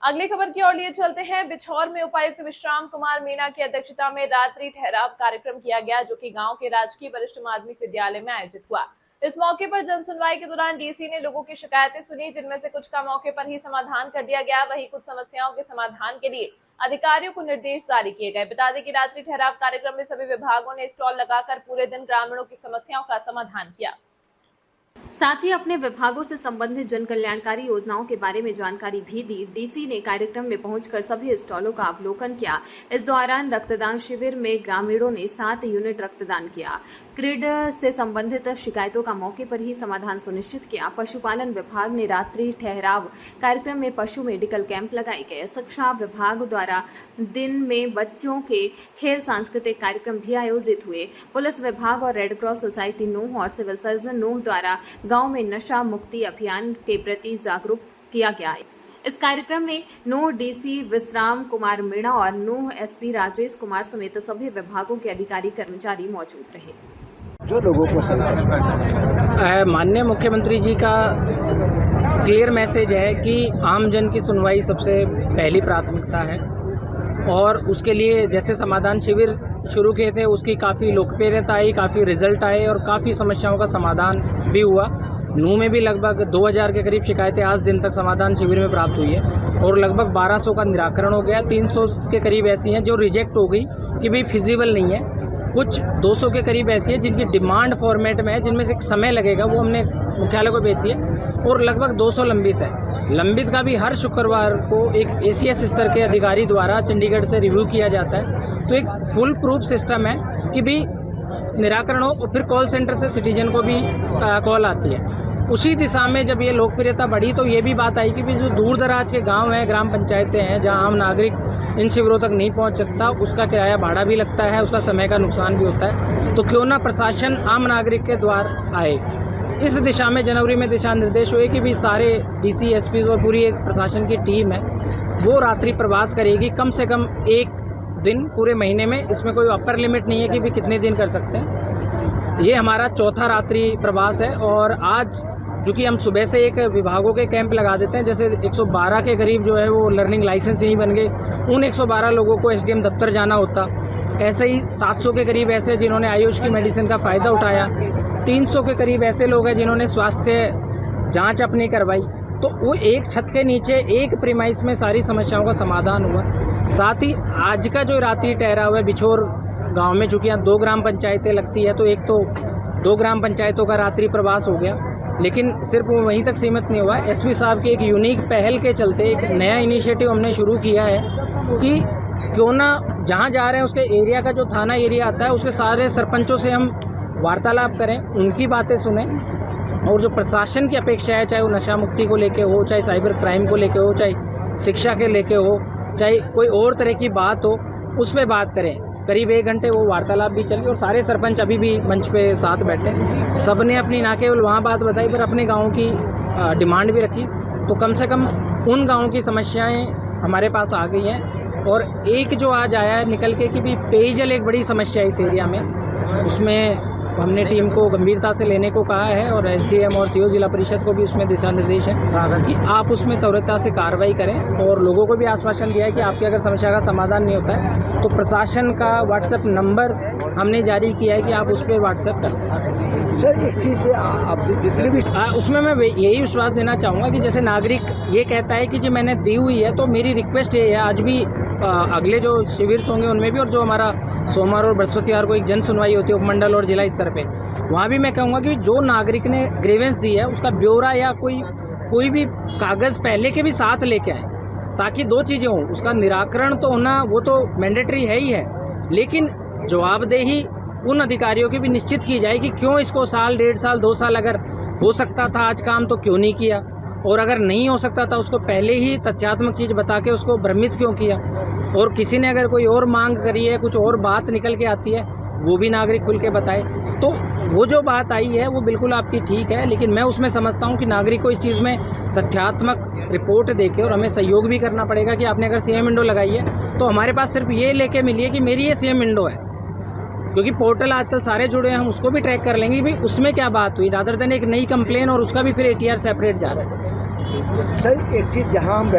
अगली खबर की ओर लिए चलते हैं। बिछौर में उपायुक्त विश्राम कुमार मीणा की अध्यक्षता में रात्रि ठहराव कार्यक्रम किया गया, जो कि गांव के राजकीय वरिष्ठ माध्यमिक विद्यालय में आयोजित हुआ। इस मौके पर जन सुनवाई के दौरान डीसी ने लोगों की शिकायतें सुनी, जिनमें से कुछ का मौके पर ही समाधान कर दिया गया। वहीं कुछ समस्याओं के समाधान के लिए अधिकारियों को निर्देश जारी किए गए। बता दें कि रात्रि ठहराव कार्यक्रम में सभी विभागों ने स्टॉल लगाकर पूरे दिन ग्रामीणों की समस्याओं का समाधान किया। साथ ही अपने विभागों से संबंधित जन कल्याणकारी योजनाओं के बारे में जानकारी भी दी। डीसी ने कार्यक्रम में पहुंचकर सभी स्टॉलों का अवलोकन किया। इस दौरान रक्तदान शिविर में ग्रामीणों ने 7 यूनिट रक्तदान किया। ग्रिड से संबंधित शिकायतों का मौके पर ही समाधान सुनिश्चित किया। पशुपालन विभाग ने रात्रि ठहराव कार्यक्रम में पशु मेडिकल कैंप लगाए गए। शिक्षा विभाग द्वारा दिन में बच्चों के खेल सांस्कृतिक कार्यक्रम भी आयोजित हुए। पुलिस विभाग और रेड क्रॉस सोसाइटी नूह और सिविल सर्जन नूह द्वारा गांव में नशा मुक्ति अभियान के प्रति जागरूक किया गया। इस कार्यक्रम में नूह डीसी विश्राम कुमार मीणा और नूह एसपी राजेश कुमार समेत सभी विभागों के अधिकारी कर्मचारी मौजूद रहे। जो लोगों को माननीय मुख्यमंत्री जी का क्लियर मैसेज है कि आम जन की सुनवाई सबसे पहली प्राथमिकता है, और उसके लिए जैसे समाधान शिविर शुरू किए थे उसकी काफ़ी लोकप्रियता आई, काफ़ी रिजल्ट आए और काफ़ी समस्याओं का समाधान भी हुआ। नूह में भी लगभग 2000 के करीब शिकायतें आज दिन तक समाधान शिविर में प्राप्त हुई है और लगभग 1200 का निराकरण हो गया। 300 के करीब ऐसी हैं जो रिजेक्ट हो गई कि भाई फिजिबल नहीं है। कुछ 200 के करीब ऐसी है जिनकी डिमांड फॉर्मेट में है, जिनमें से एक समय लगेगा, वो हमने मुख्यालय को भेज दिया, और लगभग 200 लंबित है। लंबित का भी हर शुक्रवार को एक ACS स्तर के अधिकारी द्वारा चंडीगढ़ से रिव्यू किया जाता है। तो एक फुल प्रूफ सिस्टम है कि भी निराकरण हो, और फिर कॉल सेंटर से सिटीजन को भी कॉल आती है। उसी दिशा में जब ये लोकप्रियता बढ़ी तो ये भी बात आई कि भी जो दूर दराज के गांव हैं, ग्राम पंचायतें हैं, जहां आम नागरिक इन शिविरों तक नहीं पहुंच सकता, उसका किराया भाड़ा भी लगता है, उसका समय का नुकसान भी होता है। तो क्यों ना प्रशासन आम नागरिक के द्वार आए। इस दिशा में जनवरी में दिशा निर्देश हुए कि भी सारे DC SP और पूरी एक प्रशासन की टीम है वो रात्रि प्रवास करेगी, कम से कम 1 दिन पूरे महीने में। इसमें कोई अपर लिमिट नहीं है कि भी कितने दिन कर सकते हैं। ये हमारा चौथा रात्रि प्रवास है, और आज चूँकि हम सुबह से एक विभागों के कैंप लगा देते हैं, जैसे 112 के करीब जो है वो लर्निंग लाइसेंस ही बन गए। उन 112 लोगों को SDM दफ्तर जाना होता। ऐसे ही 700 के करीब ऐसे जिन्होंने आयुष की मेडिसिन का फ़ायदा उठाया। 300 के करीब ऐसे लोग हैं जिन्होंने स्वास्थ्य जांच अपनी करवाई। तो वो एक छत के नीचे एक प्रीमाइस में सारी समस्याओं का समाधान हुआ। साथ ही आज का जो रात्रि ठहराव है बिछोर गांव में, चूँकि यहाँ 2 ग्राम पंचायतें लगती है, तो एक तो 2 ग्राम पंचायतों का रात्रि प्रवास हो गया। लेकिन सिर्फ वो वहीं तक सीमित नहीं हुआ। SP साहब की एक यूनिक पहल के चलते एक नया इनिशिएटिव हमने शुरू किया है कि क्यों ना जहाँ जा रहे हैं उसके एरिया का जो थाना एरिया आता है उसके सारे सरपंचों से हम वार्तालाप करें, उनकी बातें सुने, और जो प्रशासन की अपेक्षा है, चाहे वो नशा मुक्ति को लेके हो, चाहे साइबर क्राइम को लेके हो, चाहे शिक्षा के लेके हो, चाहे कोई और तरह की बात हो, उस पर बात करें। करीब 1 घंटे वो वार्तालाप भी चली और सारे सरपंच अभी भी मंच पे साथ बैठे। सब ने अपनी ना केवल वहाँ बात बताई पर अपने गाँव की डिमांड भी रखी। तो कम से कम उन गाँव की समस्याएँ हमारे पास आ गई हैं। और एक जो आज आया है निकल के कि भी पेयजल एक बड़ी समस्या है इस एरिया में, उसमें हमने टीम को गंभीरता से लेने को कहा है, और SDM और CO जिला परिषद को भी उसमें दिशा निर्देश है कि आप उसमें त्वरितता से कार्रवाई करें। और लोगों को भी आश्वासन दिया है कि आपकी अगर समस्या का समाधान नहीं होता है तो प्रशासन का WhatsApp नंबर हमने जारी किया है कि आप उस पर WhatsApp करें। सर एक चीज़ आप जितने भी उसमें मैं यही विश्वास देना चाहूँगा कि जैसे नागरिक ये कहता है कि जी मैंने दी हुई है, तो मेरी रिक्वेस्ट ये है, आज भी अगले जो शिविर होंगे उनमें भी, और जो हमारा सोमवार और बृहस्पतिवार को एक जन सुनवाई होती है उपमंडल और जिला स्तर पे, वहाँ भी मैं कहूँगा कि जो नागरिक ने ग्रीवेंस दी है उसका ब्यौरा या कोई भी कागज़ पहले के भी साथ लेके आए, ताकि 2 चीज़ें हों। उसका निराकरण तो होना वो तो मैंडेटरी है ही है, लेकिन जवाबदेही उन अधिकारियों की भी निश्चित की जाए कि क्यों इसको साल, 1.5 साल, 2 साल अगर हो सकता था आज काम तो क्यों नहीं किया, और अगर नहीं हो सकता था उसको पहले ही तथ्यात्मक चीज़ बता के उसको भ्रमित क्यों किया, और किसी ने अगर कोई और मांग करी है, कुछ और बात निकल के आती है, वो भी नागरिक खुल के बताए। तो वो जो बात आई है वो बिल्कुल आपकी ठीक है, लेकिन मैं उसमें समझता हूँ कि नागरिक को इस चीज़ में तथ्यात्मक रिपोर्ट देके, और हमें सहयोग भी करना पड़ेगा कि आपने अगर CM विंडो लगाई है तो हमारे पास सिर्फ ये लेके मिलिए कि मेरी ये CM विंडो है, क्योंकि पोर्टल आजकल सारे जुड़े हैं, हम उसको भी ट्रैक कर लेंगे कि उसमें क्या बात हुई, रादर देन एक नई कंप्लेन और उसका भी फिर ATR सेपरेट जा रहा है। सर एक चीज़ जहाँ हम